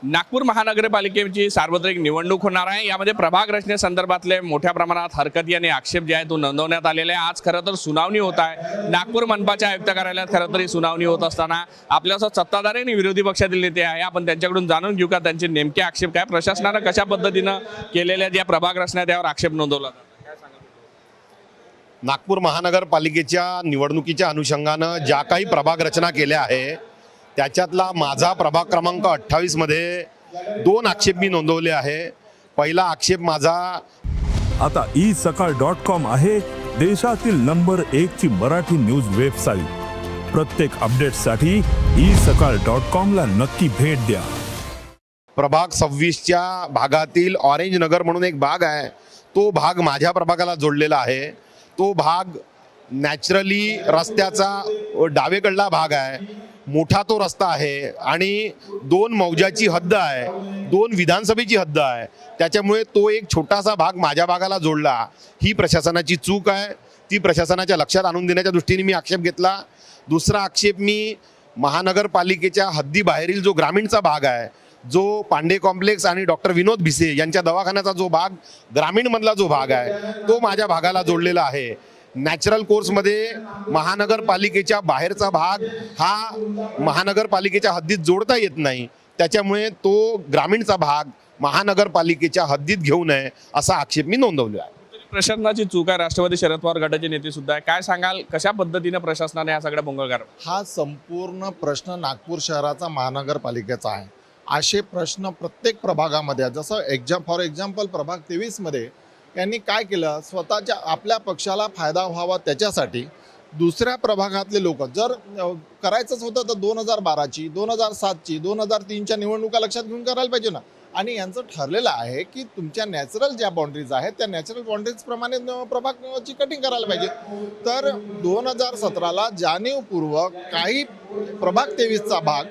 नागपूर महानगरपालिकेची सार्वत्रिक निवडणूक होणार आहे। यामध्ये प्रभाग रचनेसंदर्भातले मोठ्या प्रमाणात हरकती आणि आक्षेप जे आहे तो नोंदवण्यात आलेले आहे। आज खरं तर सुनावणी होत आहे नागपूर मनपाच्या आयुक्त कार्यालयात। खरं तर ही सुनावणी होत असताना आपल्यासोबत सत्ताधारी आणि विरोधी पक्षातील नेते आहे। आपण त्यांच्याकडून जाणून घेऊ का त्यांचे नेमके आक्षेप काय, प्रशासनाने कशा पद्धतीनं केलेल्या ज्या प्रभाग रचना त्यावर आक्षेप नोंदवला। नागपूर महानगरपालिकेच्या निवडणुकीच्या अनुषंगानं ज्या काही प्रभाग रचना केल्या आहे त्याच्यातला माझा प्रभाग क्रमांक 28 मध्ये 2 आक्षेप मी नोंदवले आहे। पहिला आक्षेप माझा, आता isakal.com आहे देशातील नंबर 1 ची मराठी न्यूज वेबसाईट। प्रत्येक अपडेटसाठी isakal.com ला नक्की भेट द्या। प्रभाग 26च्या भागातील ऑरेंज नगर म्हणून एक भाग आहे, तो भाग माझ्या प्रभागाला जोडलेला आहे। तो भाग नॅचरली रस्त्याचा डावेकडला भाग आहे, मोठा तो रस्ता आहे आणि 2 मौजाची हद्द आहे, 2 विधानसभेची हद्द आहे। त्याच्यामुळे तो एक छोटासा भाग माझ्या भागाला जोडला, ही प्रशासनाची चूक आहे। ती प्रशासनाच्या लक्षात आणून देण्याच्या दृष्टीने मी आक्षेप घेतला। दुसरा आक्षेप मी महानगरपालिकेच्या हद्दीबाहेरील जो ग्रामीणचा भाग आहे, जो पांडे कॉम्प्लेक्स आणि डॉक्टर विनोद भिसे यांच्या दवाखान्याचा जो भाग ग्रामीणमधला जो भाग आहे तो माझ्या भागाला जोडलेला आहे। नॅचरल कोर्समध्ये महानगरपालिकेच्या बाहेरचा भाग हा महानगरपालिकेच्या हद्दीत जोडता येत नाही, त्याच्यामुळे तो ग्रामीणचा भाग महानगरपालिकेच्या हद्दीत घेऊ नये असा आक्षेप मी नोंदवला आहे। प्रशासनाची चूक आहे। राष्ट्रवादी शरद पवार गटाचे नेते सुद्धा आहे, काय सांगाल कशा पद्धतीने प्रशासनाने हा सगळा बोंगळ हा संपूर्ण प्रश्न नागपूर शहराचा महानगरपालिकेचा आहे। असे प्रश्न प्रत्येक प्रभागामध्ये, जसं फॉर एक्झाम्पल प्रभाग 23 मध्ये यांनी काय केलं, स्वतःच्या आपल्या पक्षाला फायदा व्हावा त्याच्यासाठी दुसऱ्या प्रभागातले लोक जर करायचंच होतं तर 2012ची 2007ची 2003च्या निवडणुका लक्षात घेऊन करायला पाहिजे ना। आणि यांचं ठरलेलं आहे की तुमच्या नॅचरल ज्या बाउंड्रीज आहेत त्या नॅचरल बाउंड्रीजप्रमाणे प्रभागाची कटिंग करायला पाहिजे। तर 2017ला जाणीवपूर्वक काही प्रभाग 23चा भाग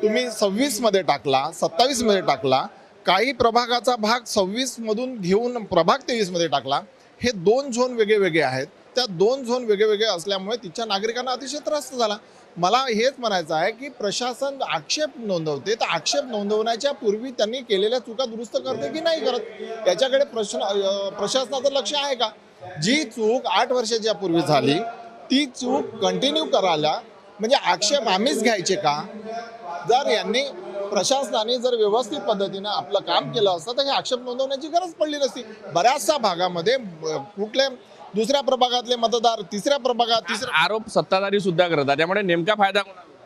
तुम्ही 26 मध्ये टाकला, 27 मध्ये टाकला, काही प्रभागाचा भाग 26 मधून घेऊन प्रभाग 23 मध्ये टाकला। हे 2 झोन वेगळे वेगळे आहेत। त्या 2 झोन वेगळे वेगळे असल्यामुळे तिच्या नागरिकांना अतिशय त्रास झाला। मला हेच म्हणायचं आहे की प्रशासन आक्षेप नोंदवते, तर आक्षेप नोंदवण्याच्या पूर्वी त्यांनी केलेल्या चुका दुरुस्त करते की नाही करत याच्याकडे प्रशासनाचं लक्ष आहे का? जी चूक 8 वर्षाच्या पूर्वी झाली ती चूक कंटिन्यू करायला म्हणजे आक्षेप आम्हीच घ्यायचे का? जर यांनी प्रशासनाने जर व्यवस्थित पद्धतीने आपलं काम केलं असतं तर हे आक्षेप नोंदवण्याची गरज पडली नसती। बऱ्याचशा भागामध्ये कुठल्या दुसऱ्या प्रभागातले मतदार तिसऱ्या प्रभागात आरोप सत्ताधारी सुद्धा करतात, त्यामुळे नेमका फायदा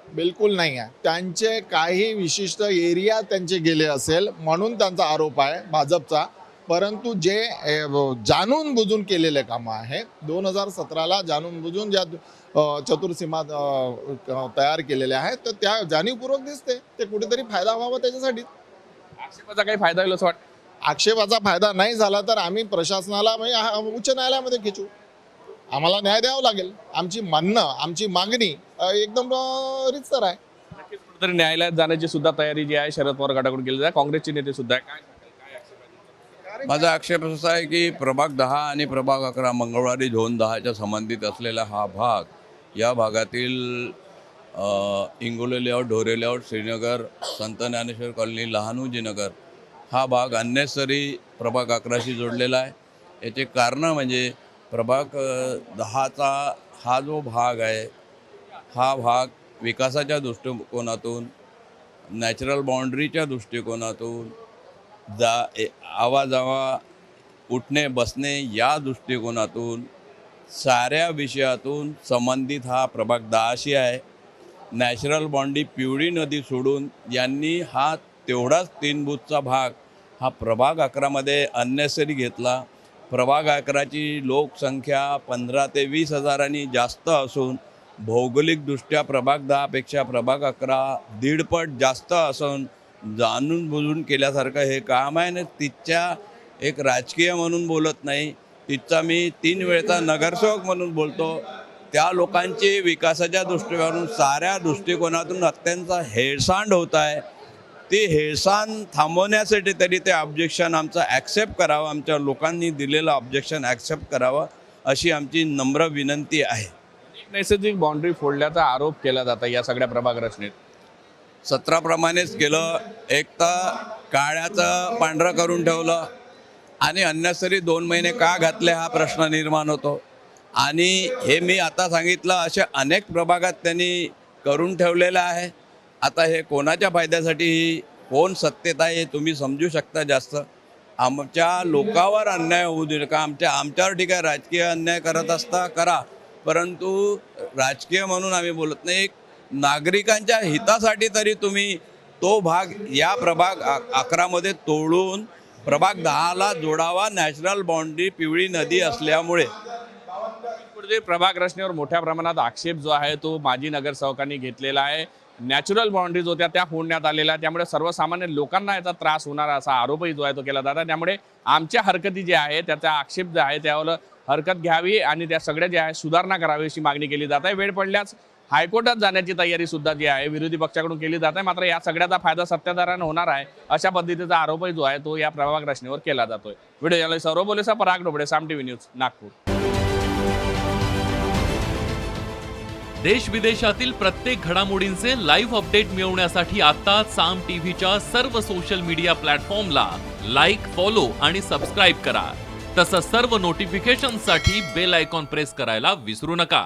बिलकुल नाही आहे। त्यांचे काही विशिष्ट एरिया त्यांचे गेले असेल म्हणून त्यांचा आरोप आहे भाजपचा, परंतु जे जाणून बुजून केलेले कामं आहेत 2017ला जाणून बुजून ज्या चतुर्सीमा तयार केलेल्या आहेत तर त्या जाणीवपूर्वक दिसते ते कुठेतरी फायदा व्हावा त्याच्यासाठी। आक्षेपाचा काही फायदा होईल असं वाटतं? आक्षेपाचा फायदा नाही झाला तर आम्ही प्रशासनाला म्हणजे उच्च न्यायालयामध्ये खेचू, आम्हाला न्याय द्यावा लागेल। आमची म्हणणं आमची मागणी एकदम रितसर आहे। नक्कीच कुठेतरी न्यायालयात जाण्याची सुद्धा तयारी जी आहे शरद पवार गटाकडून केली आहे। काँग्रेसचे नेते सुद्धा आहे, काय माझा आक्षेप असा आहे की प्रभाग 10 आणि प्रभाग 11 मंगळवारी झोन 10च्या संबंधित असलेला हा भाग, या भागातील इंगोले लेआउट, ढोरे लेआउट, श्रीनगर, संत ज्ञानेश्वर कॉलनी, लहानूजी नगर हा भाग अन्नेसरी प्रभाग 11शी जोडलेला आहे। याचे कारण म्हणजे प्रभाग 10चा हा जो भाग आहे हा भाग विकासाच्या दृष्टिकोनातून, नॅचरल बाउंड्रीच्या दृष्टिकोनातून, आवाजावा उठणे बसणे या दृष्टिकोनातून साऱ्या विषयातून संबंधित हा प्रभाग 10शी आहे। नॅचरल बाउंड्री पिवळी नदी सोडून यांनी हा तेवढाच 3 बूथचा भाग हा प्रभाग 11मध्ये अननेसरी घेतला। प्रभाग 11ची लोकसंख्या 15 ते 20 हजारांनी जास्त असून भौगोलिकदृष्ट्या प्रभाग 10पेक्षा प्रभाग 11 दीडपट जास्त असून जाणून बुजून केल्यासारखं हे काम आहे। आणि तिच्या एक राजकीय म्हणून बोलत नाही, तिचा मी 3 वेळचा नगरसेवक म्हणून बोलतो। त्या लोकांची विकासाच्या दृष्टिकोनातून साऱ्या दृष्टिकोनातून अत्यंत हेळसांड होत आहे। ती हेळसांड थांबवण्यासाठी तरी ते ऑब्जेक्शन आमचं ॲक्सेप्ट करावं, आमच्या लोकांनी दिलेलं ऑब्जेक्शन ॲक्सेप्ट करावं अशी आमची नम्र विनंती आहे। नैसर्गिक बाउंड्री फोडल्याचा आरोप केला जातो या सगळ्या प्रभाग रचनेत। सत्राप्रमाणेच केलं. एक तर काळ्याचं पांढरं करून ठेवलं आणि अन्यसरी 2 महिने का घातले हा प्रश्न निर्माण होतो. आणि हे मी आता सांगितलं अशा अनेक प्रभागात त्यांनी करून ठेवलेलं आहे. आता हे कोणाच्या फायद्यासाठी कोण सत्तेत आहे हे तुम्ही समजू शकता. जास्त आमच्या लोकांवर अन्याय होऊ दे नका. आमच्यावर ठीक आहे, राजकीय अन्याय करत असता करा, परंतु राजकीय म्हणून आम्ही बोलत नाही. नागरिकांच्या हितासाठी तरी तुम्ही तो भाग या प्रभाग 11 तोडून प्रभाग 10ला जोडावा. नॅशनल बाउंड्री पिवळी नदी असल्यामुळे प्रभाग रचनेवर मोठ्या प्रमाणात आक्षेप जो आहे तो माजी नगरसेवकांनी घेतलेला आहे. नॅचरल बाउंड्रीज होत्या त्या फोडण्यात आलेल्या, त्यामुळे सर्वसामान्य लोकांना याचा त्रास होणार असा आरोपही जो आहे तो केला जातो. त्यामुळे आमच्या हरकती जे आहे त्याचा आक्षेप जो आहे त्यावर हरकत घ्यावी आणि त्या सगळ्या जे आहे सुधारणा करावी अशी मागणी केली जात आहे. वेळ पडल्यास हायकोर्टात जाण्याची तयारी सुद्धा जी आहे विरोधी पक्षाकडून केली जात आहे. मात्र या सगळ्याचा फायदा सत्ताधाऱ्यांना होणार आहे अशा पद्धतीचा आरोपही जो आहे तो या प्रभाग रचनेवर केला जातोय. व्हिडिओ जर्नलिस्ट सौरभ बोलेसा, पराग डोबळे, साम टीव्ही न्यूज, नागपूर. देश विदेशातील प्रत्येक घडामोडींचे लाईव्ह अपडेट मिळवण्यासाठी आता साम टीव्हीच्या सर्व सोशल मीडिया प्लॅटफॉर्मला लाईक, फॉलो आणि सबस्क्राईब करा. तसंच सर्व नोटिफिकेशनसाठी बेल आयकॉन प्रेस करायला विसरू नका.